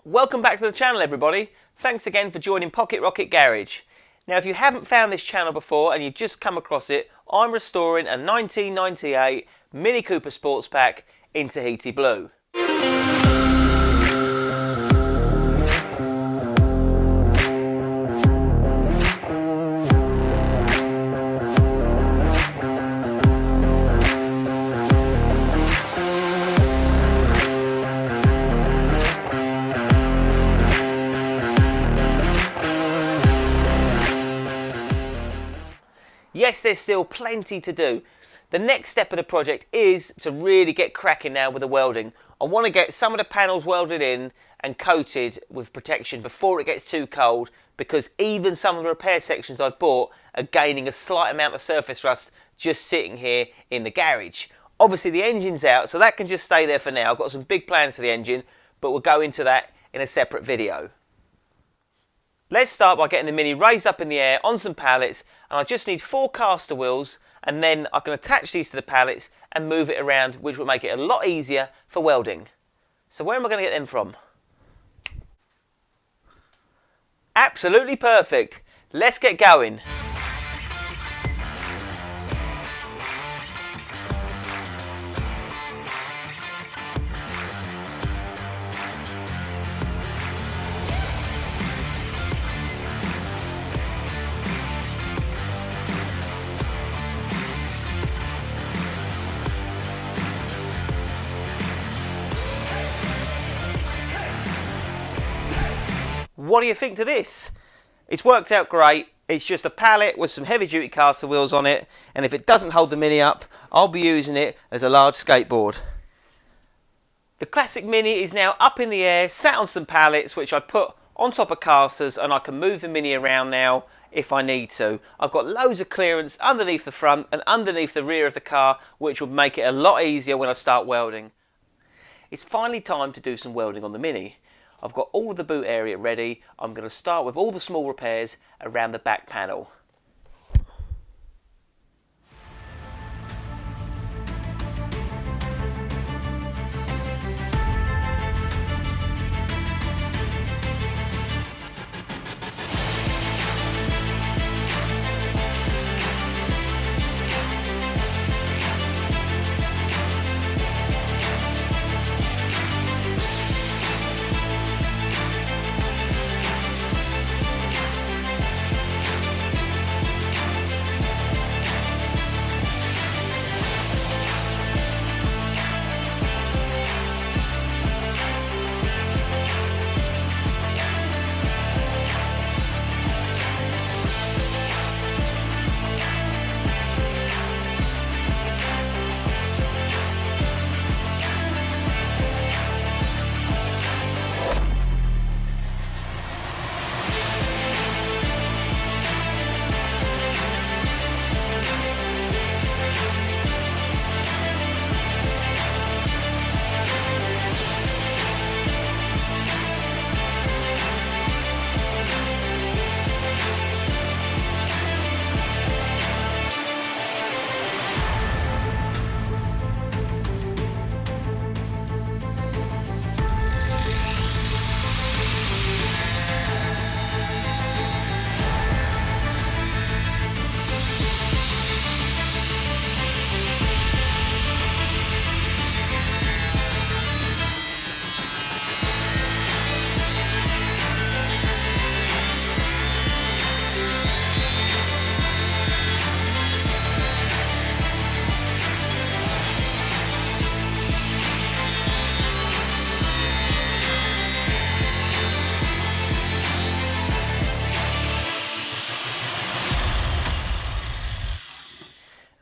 Welcome back to the channel, everybody. Thanks again for joining Pocket Rocket Garage. Now, if you haven't found this channel before and you've just come across it, I'm restoring a 1998 Mini Cooper Sportspack in Tahiti Blue. Yes, there's still plenty to do. The next step of the project is to really get cracking now with the welding. I want to get some of the panels welded in and coated with protection before it gets too cold, because even some of the repair sections I've bought are gaining a slight amount of surface rust just sitting here in the garage. Obviously the engine's out, so that can just stay there for now. I've got some big plans for the engine, but we'll go into that in a separate video. Let's start by getting the Mini raised up in the air on some pallets, and I just need 4 caster wheels, and then I can attach these to the pallets and move it around, which will make it a lot easier for welding. So where am I going to get them from? Absolutely perfect. Let's get going. What do you think to this? It's worked out great. It's just a pallet with some heavy duty caster wheels on it, and if it doesn't hold the Mini up, I'll be using it as a large skateboard. The classic Mini is now up in the air, sat on some pallets which I put on top of casters, and I can move the Mini around now if I need to. I've got loads of clearance underneath the front and underneath the rear of the car, which will make it a lot easier when I start welding. It's finally time to do some welding on the Mini. I've got all of the boot area ready. I'm going to start with all the small repairs around the back panel.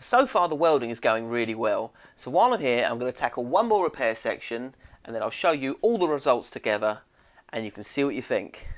So far the welding is going really well, so while I'm here I'm going to tackle one more repair section, and then I'll show you all the results together and you can see what you think.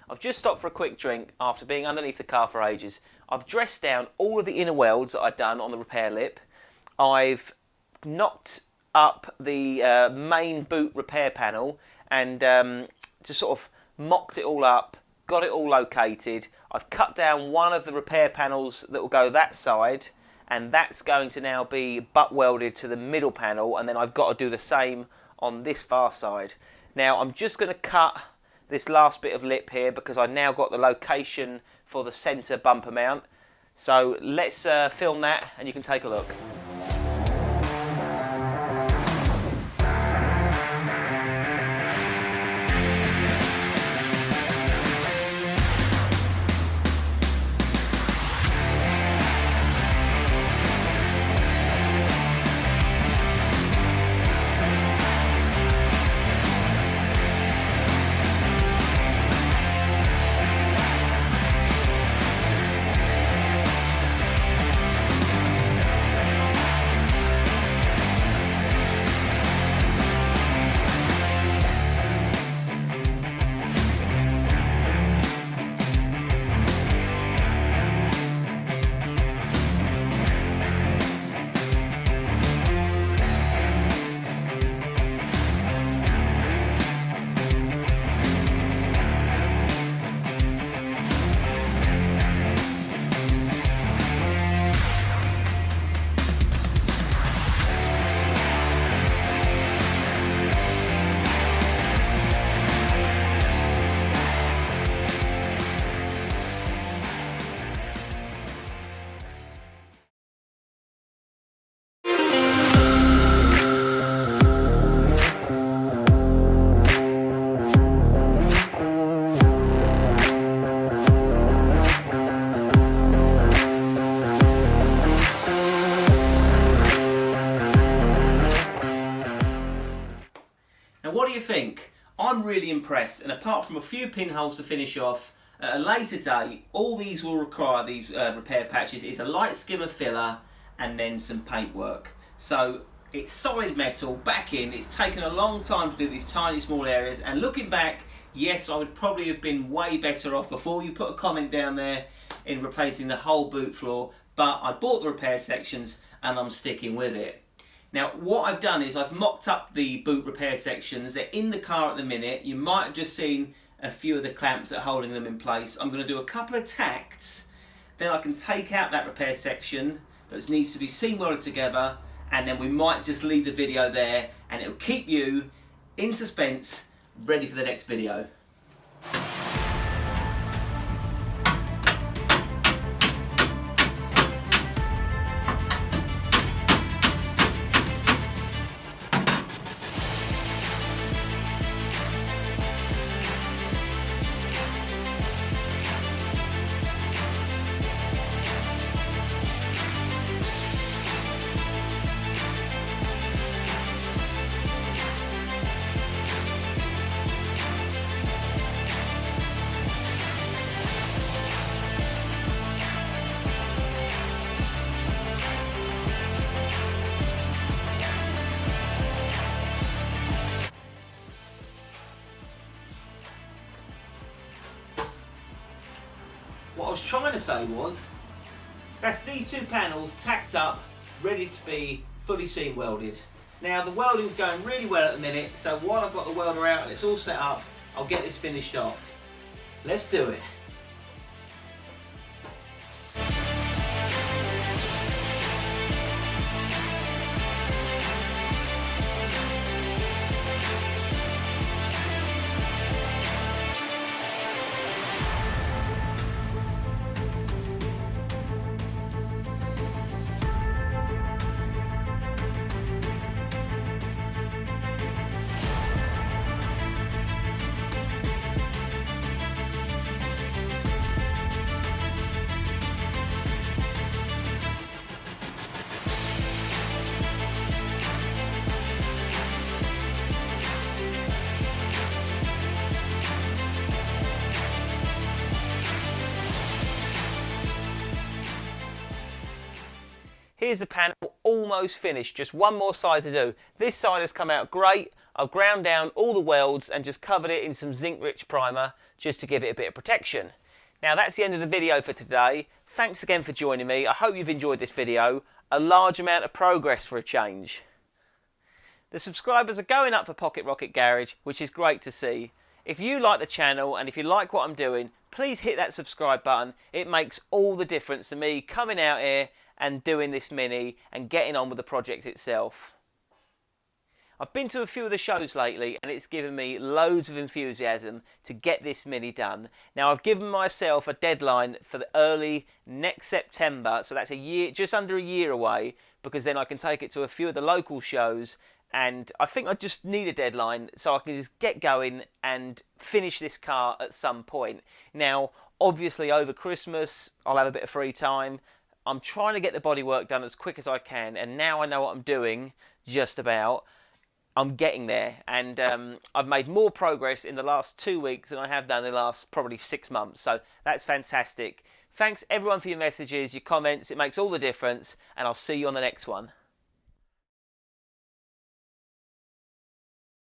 I've just stopped for a quick drink after being underneath the car for ages. I've dressed down all of the inner welds that I'd done on the repair lip. I've knocked up the main boot repair panel and just sort of mocked it all up, got it all located. I've cut down one of the repair panels that will go that side, and that's going to now be butt welded to the middle panel, and then I've got to do the same on this far side. Now I'm just going to cut this last bit of lip here because I've now got the location for the centre bumper mount. So let's film that and you can take a look. Now what do you think? I'm really impressed, and apart from a few pinholes to finish off, at a later date all these will require, these repair patches, is a light skim of filler and then some paintwork. So it's solid metal back in. It's taken a long time to do these tiny small areas, and looking back, yes, I would probably have been way better off before you put a comment down there in replacing the whole boot floor, but I bought the repair sections and I'm sticking with it. Now what I've done is I've mocked up the boot repair sections. They're in the car at the minute. You might have just seen a few of the clamps that are holding them in place. I'm going to do a couple of tacks, then I can take out that repair section that needs to be seam welded together, and then we might just leave the video there and it'll keep you in suspense, ready for the next video. What I was trying to say was, that's these two panels tacked up, ready to be fully seam welded. Now the welding's going really well at the minute, so while I've got the welder out and it's all set up, I'll get this finished off. Let's do it. Here's the panel almost finished, just one more side to do. This side has come out great. I've ground down all the welds and just covered it in some zinc rich primer just to give it a bit of protection. Now that's the end of the video for today. Thanks again for joining me. I hope you've enjoyed this video. A large amount of progress for a change. The subscribers are going up for Pocket Rocket Garage, which is great to see. If you like the channel and if you like what I'm doing, please hit that subscribe button. It makes all the difference to me coming out here and doing this mini and getting on with the project itself. I've been to a few of the shows lately and it's given me loads of enthusiasm to get this mini done. Now I've given myself a deadline for the early next September, so that's a year, just under a year away, because then I can take it to a few of the local shows, and I think I just need a deadline so I can just get going and finish this car at some point. Now obviously over Christmas I'll have a bit of free time. I'm trying to get the bodywork done as quick as I can, and now I know what I'm doing, just about. I'm getting there, and I've made more progress in the last 2 weeks than I have done in the last probably 6 months, so that's fantastic. Thanks everyone for your messages, your comments, it makes all the difference, and I'll see you on the next one.